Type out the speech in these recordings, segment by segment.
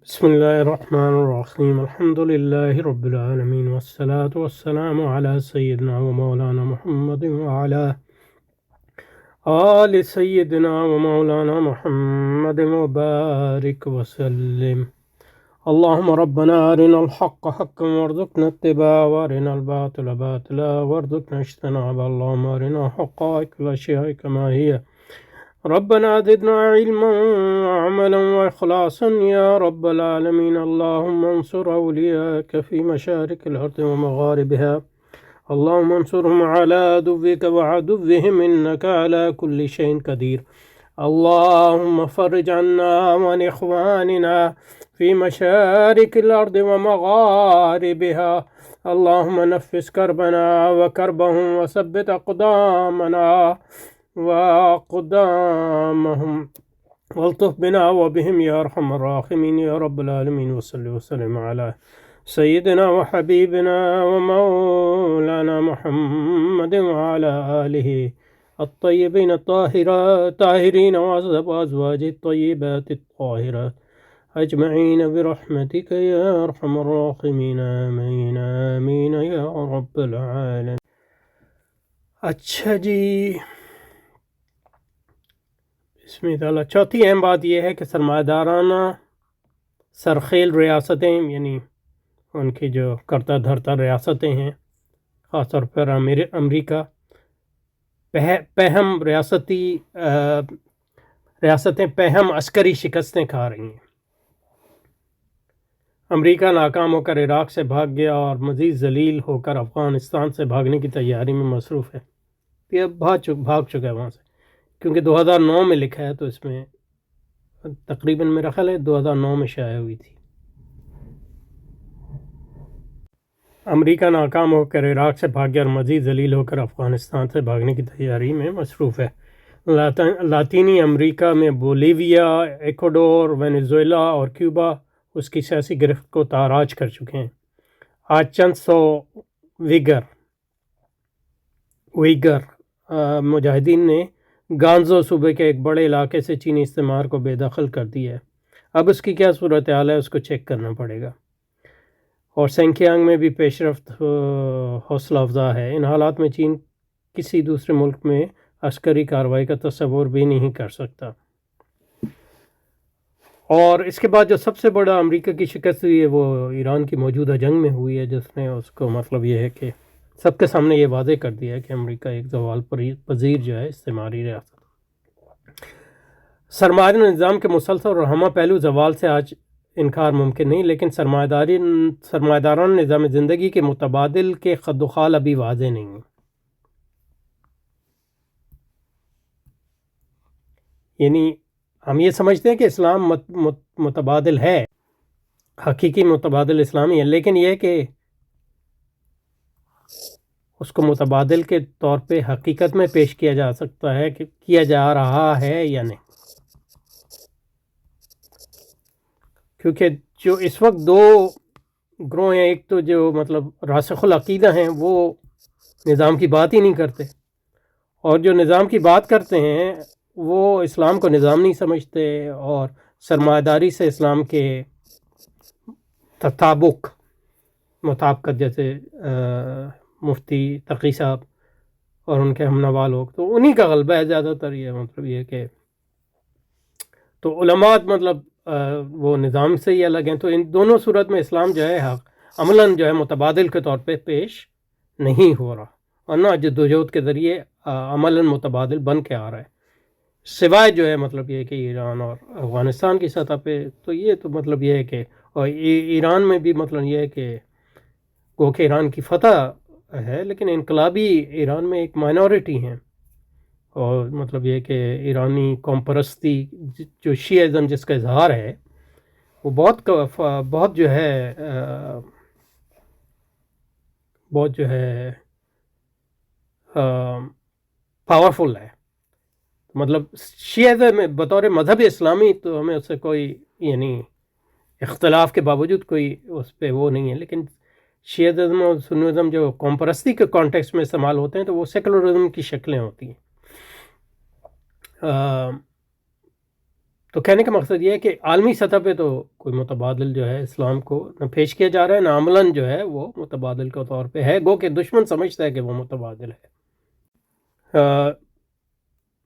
بسم الله الرحمن الرحيم الحمد لله رب العالمين والصلاة والسلام على سيدنا ومولانا محمد وعلى آل سيدنا ومولانا محمد وبارك وسلم. اللهم ربنا أرنا الحق حقا وارزقنا اتباعه وأرنا الباطل باطلا وارزقنا اجتنابه. اللهم أرنا حقائق الأشياء كما هي، ربنا زدنا علما وعملا وإخلاصا يا رب العالمين. اللهم انصر أولياءك في مشارق الأرض ومغاربها، اللهم انصرهم على عدوك وعدوهم إنك على كل شيء قدير. اللهم فرج عنا وعن إخواننا في مشارق الأرض ومغاربها، اللهم نفس كربنا وكربهم وثبت أقدامنا وأقدامهم والطف بنا وبهم يا أرحم الراحمين يا رب العالمين. وصلي وسلم على سيدنا وحبيبنا ومولانا محمد وعلى آله الطيبين الطاهرين وأزواجه الطيبات الطاهرات أجمعين برحمتك يا أرحم الراحمين. آمين آمين يا رب العالمين. اچھا جی، بسم اللہ. چوتھی اہم بات یہ ہے کہ سرمایہ دارانہ سرخیل ریاستیں، یعنی ان کی جو کرتا دھرتا ریاستیں ہیں، خاص طور پر امریکہ، پہم ریاستیں پہم عسکری شکستیں کھا رہی ہیں. امریکہ ناکام ہو کر عراق سے بھاگ گیا اور مزید ذلیل ہو کر افغانستان سے بھاگنے کی تیاری میں مصروف ہے. یہ بھاگ چکا ہے وہاں سے، کیونکہ 2009 میں لکھا ہے، تو اس میں تقریباً میرا خیال ہے 2009 میں شائع ہوئی تھی. امریکہ ناکام ہو کر عراق سے بھاگ گیا اور مزید ذلیل ہو کر افغانستان سے بھاگنے کی تیاری میں مصروف ہے. لاطینی امریکہ میں بولیویا، ایکواڈور، وینیزویلا اور کیوبا اس کی سیاسی گرفت کو تاراج کر چکے ہیں. آج چند سو ویگر مجاہدین نے گانزو صوبے کے ایک بڑے علاقے سے چینی استعمار کو بے دخل کر دیا ہے. اب اس کی کیا صورتحال ہے، اس کو چیک کرنا پڑے گا. اور سینکیانگ میں بھی پیش رفت حوصلہ افزا ہے. ان حالات میں چین کسی دوسرے ملک میں عسکری کارروائی کا تصور بھی نہیں کر سکتا. اور اس کے بعد جو سب سے بڑا امریکہ کی شکست ہوئی ہے وہ ایران کی موجودہ جنگ میں ہوئی ہے، جس نے اس کو مطلب یہ ہے کہ سب کے سامنے یہ واضح کر دیا ہے کہ امریکہ ایک زوال پذیر جو ہے استعماری ریاست. سرمایہ نظام کے مسلسل اور ہمہ پہلو زوال سے آج انکار ممکن نہیں، لیکن سرمایہ داران نظام زندگی کے متبادل کے خد و خال ابھی واضح نہیں ہیں. یعنی ہم یہ سمجھتے ہیں کہ اسلام متبادل ہے، حقیقی متبادل اسلامی ہے، لیکن یہ کہ اس کو متبادل کے طور پہ حقیقت میں پیش کیا جا سکتا ہے کہ کیا جا رہا ہے یا نہیں. کیونکہ جو اس وقت دو گروہ ہیں، ایک تو جو مطلب راسخ العقیدہ ہیں، وہ نظام کی بات ہی نہیں کرتے، اور جو نظام کی بات کرتے ہیں وہ اسلام کو نظام نہیں سمجھتے، اور سرمایہ داری سے اسلام کے مطابقت جیسے مفتی تقی صاحب اور ان کے ہم نوا لوگ، تو انہی کا غلبہ ہے زیادہ تر. یہ مطلب یہ کہ تو علماء مطلب وہ نظام سے ہی الگ ہیں. تو ان دونوں صورت میں اسلام جو ہے عملاً جو ہے متبادل کے طور پہ پیش نہیں ہو رہا، اور نہ جدوجہد کے ذریعے عملاً متبادل بن کے آ رہا ہے، سوائے جو ہے مطلب یہ کہ ایران اور افغانستان کی سطح پہ. تو یہ تو مطلب یہ ہے کہ اور ایران میں بھی مطلب یہ ہے کہ گو کہ ایران کی فتح ہے، لیکن انقلابی ایران میں ایک مائنورٹی ہیں، اور مطلب یہ کہ ایرانی قوم پرستی جو شیعزم جس کا اظہار ہے وہ بہت جو ہے پاورفل ہے. مطلب شیعزم بطور مذہب اسلامی تو ہمیں اس سے کوئی یعنی اختلاف کے باوجود کوئی اس پہ وہ نہیں ہے، لیکن شیعزم اور سنیزم جو قوم پرستی کے کانٹیکس میں استعمال ہوتے ہیں تو وہ سیکولرزم کی شکلیں ہوتی ہیں. تو کہنے کا مقصد یہ ہے کہ عالمی سطح پہ تو کوئی متبادل جو ہے اسلام کو نہ پیش کیا جا رہا ہے، نہ عملاً جو ہے وہ متبادل کے طور پہ ہے، گو کہ دشمن سمجھتا ہے کہ وہ متبادل ہے۔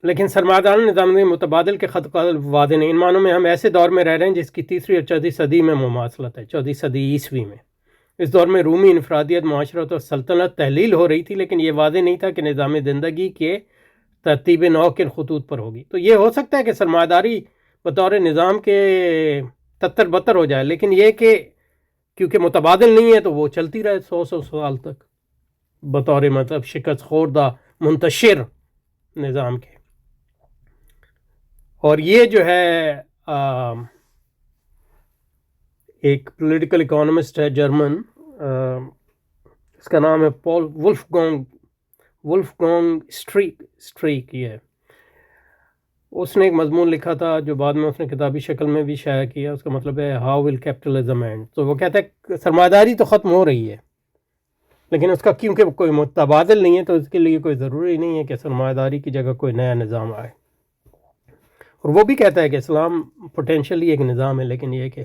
لیکن سرمایہ نظام متبادل کے خط واضح نہیں، ان معنوں میں ہم ایسے دور میں رہ رہے ہیں جس کی 3 اور 14 صدی میں مماثلت ہے، 14 صدی عیسوی میں۔ اس دور میں رومی انفرادیت، معاشرت اور سلطنت تحلیل ہو رہی تھی، لیکن یہ واضح نہیں تھا کہ نظام زندگی کے ترتیب نو کن خطوط پر ہوگی۔ تو یہ ہو سکتا ہے کہ سرمایہ داری بطور نظام کے تتر بتر ہو جائے، لیکن یہ کہ کیونکہ متبادل نہیں ہے تو وہ چلتی رہے 100 سال تک بطور مطلب شکست خوردہ منتشر نظام کے۔ اور یہ جو ہے ایک پولیٹیکل اکانومسٹ ہے جرمن، اس کا نام ہے پال ولفگانگ اسٹریک، یہ ہے۔ اس نے ایک مضمون لکھا تھا جو بعد میں اس نے کتابی شکل میں بھی شائع کیا، اس کا مطلب ہے ہاؤ ول کیپٹلزم اینڈ۔ تو وہ کہتا ہے کہ سرمایہ داری تو ختم ہو رہی ہے، لیکن اس کا کیونکہ کوئی متبادل نہیں ہے تو اس کے لیے کوئی ضروری نہیں ہے کہ سرمایہ داری کی جگہ کوئی نیا نظام آئے۔ اور وہ بھی کہتا ہے کہ اسلام پوٹینشلی ایک نظام ہے، لیکن یہ کہ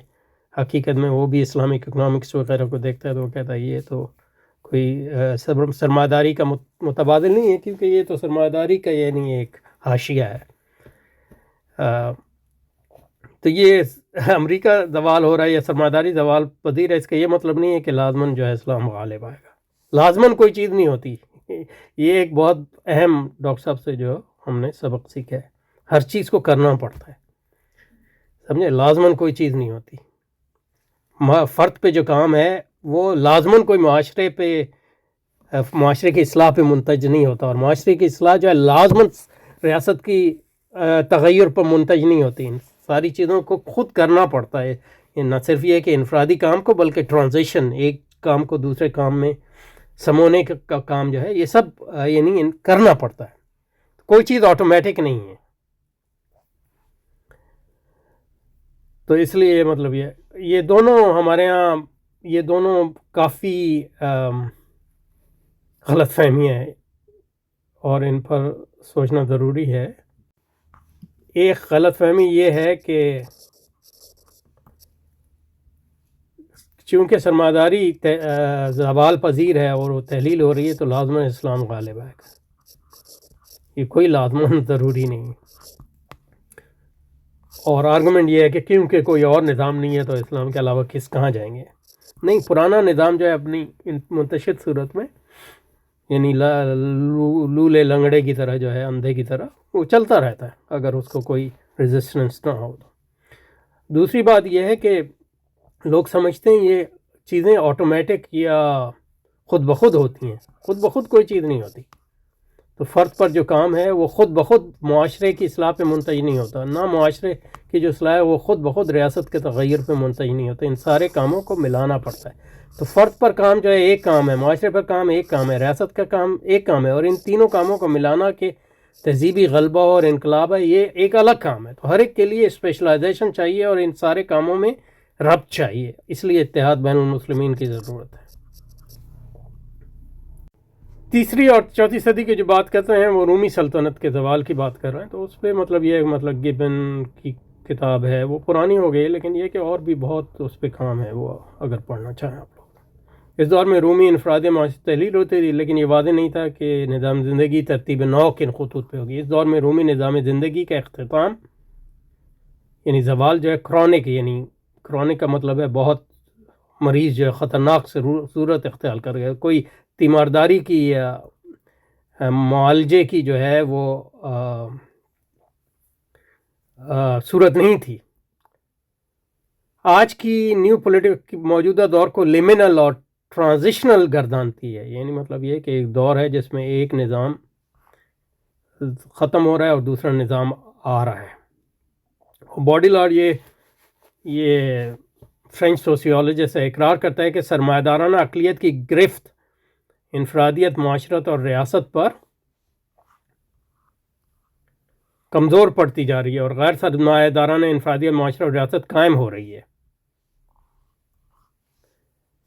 حقیقت میں وہ بھی اسلامک اکنامکس وغیرہ کو دیکھتا ہے تو وہ کہتا ہے یہ تو کوئی سرمایہ داری کا متبادل نہیں ہے، کیونکہ یہ تو سرمایہ داری کا یعنی ایک حاشیہ ہے۔ تو یہ امریکہ زوال ہو رہا ہے یا سرمایہ داری زوال پذیر ہے، اس کا یہ مطلب نہیں ہے کہ لازماً جو ہے اسلام غالب آئے گا، لازماً کوئی چیز نہیں ہوتی۔ یہ ایک بہت اہم ڈاکٹر صاحب سے جو ہم نے سبق سیکھا ہے، ہر چیز کو کرنا پڑتا ہے، سمجھے، لازماً کوئی چیز نہیں ہوتی۔ فرد پہ جو کام ہے وہ لازماً کوئی معاشرے کی اصلاح پہ منتج نہیں ہوتا، اور معاشرے کی اصلاح جو ہے لازماً ریاست کی تغیر پر منتج نہیں ہوتی۔ ان ساری چیزوں کو خود کرنا پڑتا ہے، نہ صرف یہ کہ انفرادی کام کو بلکہ ٹرانزیشن ایک کام کو دوسرے کام میں سمونے کا کام جو ہے یہ سب یعنی کرنا پڑتا ہے، کوئی چیز آٹومیٹک نہیں ہے۔ تو اس لیے مطلب یہ دونوں ہمارے ہاں یہ دونوں کافی غلط فہمیاں ہیں اور ان پر سوچنا ضروری ہے۔ ایک غلط فہمی یہ ہے کہ چونکہ سرمایہ داری زوال پذیر ہے اور وہ تحلیل ہو رہی ہے تو لازماً اسلام غالب آئے گا، یہ کوئی لازماً ضروری نہیں ہے۔ اور آرگومنٹ یہ ہے کہ کیونکہ کوئی اور نظام نہیں ہے تو اسلام کے علاوہ کہاں جائیں گے؟ نہیں، پرانا نظام جو ہے اپنی منتشر صورت میں یعنی لولے لنگڑے کی طرح جو ہے، اندھے کی طرح وہ چلتا رہتا ہے اگر اس کو کوئی ریزسٹنس نہ ہو تو۔ دوسری بات یہ ہے کہ لوگ سمجھتے ہیں یہ چیزیں آٹومیٹک یا خود بخود ہوتی ہیں، خود بخود کوئی چیز نہیں ہوتی۔ تو فرد پر جو کام ہے وہ خود بخود معاشرے کی اصلاح پہ منتج نہیں ہوتا، نہ معاشرے کی جو اصلاح ہے وہ خود بخود ریاست کے تغیر پہ منتج نہیں ہوتا، ان سارے کاموں کو ملانا پڑتا ہے۔ تو فرد پر کام جو ہے ایک کام ہے، معاشرے پر کام ایک کام ہے، ریاست کا کام ایک کام ہے، اور ان تینوں کاموں کو ملانا کہ تہذیبی غلبہ اور انقلاب ہے یہ ایک الگ کام ہے۔ تو ہر ایک کے لیے اسپیشلائزیشن چاہیے اور ان سارے کاموں میں ربط چاہیے، اس لیے اتحاد بین المسلمین کی ضرورت ہے۔ 3 اور 4 صدی کی جو بات کرتے ہیں وہ رومی سلطنت کے زوال کی بات کر رہے ہیں، تو اس پہ مطلب یہ مطلب گبن کی کتاب ہے، وہ پرانی ہو گئی لیکن یہ کہ اور بھی بہت اس پہ کام ہے، وہ اگر پڑھنا چاہیں آپ لوگ۔ اس دور میں رومی انفرادی معاشرتی تحلیل ہوتی تھی، لیکن یہ واضح نہیں تھا کہ نظام زندگی ترتیب نو کن خطوط پہ ہوگی۔ اس دور میں رومی نظام زندگی کا اختتام یعنی زوال جو ہے کرونک، یعنی کرونک کا مطلب ہے بہت مریض جو ہے خطرناک صورت اختیار کر گیا، کوئی تیمارداری کی یا معالجے کی جو ہے وہ صورت نہیں تھی۔ آج کی نیو پولیٹک موجودہ دور کو لیمنل اور ٹرانزیشنل گردانتی ہے، یعنی مطلب یہ کہ ایک دور ہے جس میں ایک نظام ختم ہو رہا ہے اور دوسرا نظام آ رہا ہے۔ باڈیلار یہ فرینچ سوسیولوجسٹ اقرار کرتا ہے کہ سرمایہ دارانہ اقلیت کی گرفت انفرادیت، معاشرت اور ریاست پر کمزور پڑتی جا رہی ہے اور غیر سرمایہ دارانہ انفرادیت، معاشرت اور ریاست قائم ہو رہی ہے۔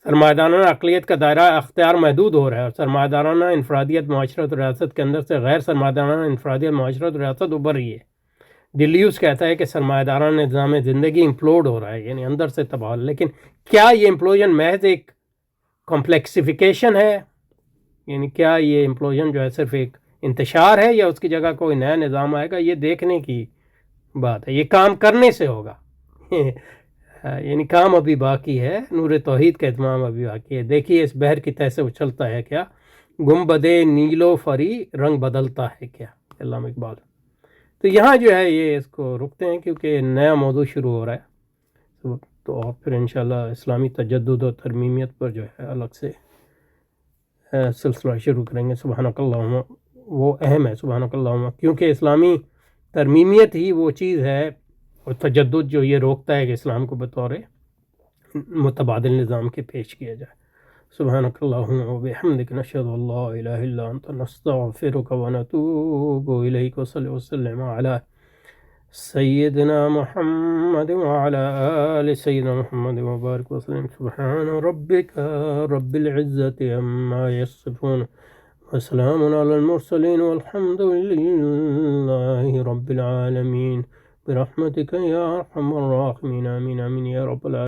سرمایہ دارانہ اقلیت کا دائرہ اختیار محدود ہو رہا ہے اور سرمایہ دارانہ انفرادیت، معاشرت اور ریاست کے اندر سے غیر سرمایہ دارانہ انفرادیت، معاشرت اور ریاست ابھر رہی ہے۔ ڈیلیوز کہتا ہے کہ سرمایہ دارانہ نظام زندگی امپلوڈ ہو رہا ہے، یعنی اندر سے تباہ، لیکن کیا یہ امپلوژن محض ایک کمپلیکسیفیکیشن ہے؟ یعنی کیا یہ امپلوژن جو ہے صرف ایک انتشار ہے یا اس کی جگہ کوئی نیا نظام آئے گا؟ یہ دیکھنے کی بات ہے، یہ کام کرنے سے ہوگا یعنی کام ابھی باقی ہے، نور توحید کا اتمام ابھی باقی ہے۔ دیکھیے اس بحر کی تہ سے اچھلتا ہے کیا، گنبد نیلو فری رنگ بدلتا ہے کیا، علامہ اقبال۔ تو یہاں جو ہے یہ اس کو رکتے ہیں کیونکہ نیا موضوع شروع ہو رہا ہے، تو پھر انشاءاللہ اسلامی تجدد و ترمیمیت پر جو ہے الگ سے سلسلہ شروع کریں گے۔ سبحانک اللہم، وہ اہم ہے سبحانک اللہم، کیونکہ اسلامی ترمیمیت ہی وہ چیز ہے، اور تجدد جو یہ روکتا ہے کہ اسلام کو بطور متبادل نظام کے پیش کیا جائے۔ سبحانک اللہم و بحمدک، نشہد ان لا الہ الا انت، نستغفرک و نتوب الیک، وصلی وسلم علی سیدنا محمد وعلی آل سیدنا محمد وبارک وسلم۔ سبحان ربک رب العزت عما یصفون، وسلام علی المرسلین، والحمد للہ رب العالمین، برحمتک یا ارحم الراحمین، آمین آمین یا رب العالمین۔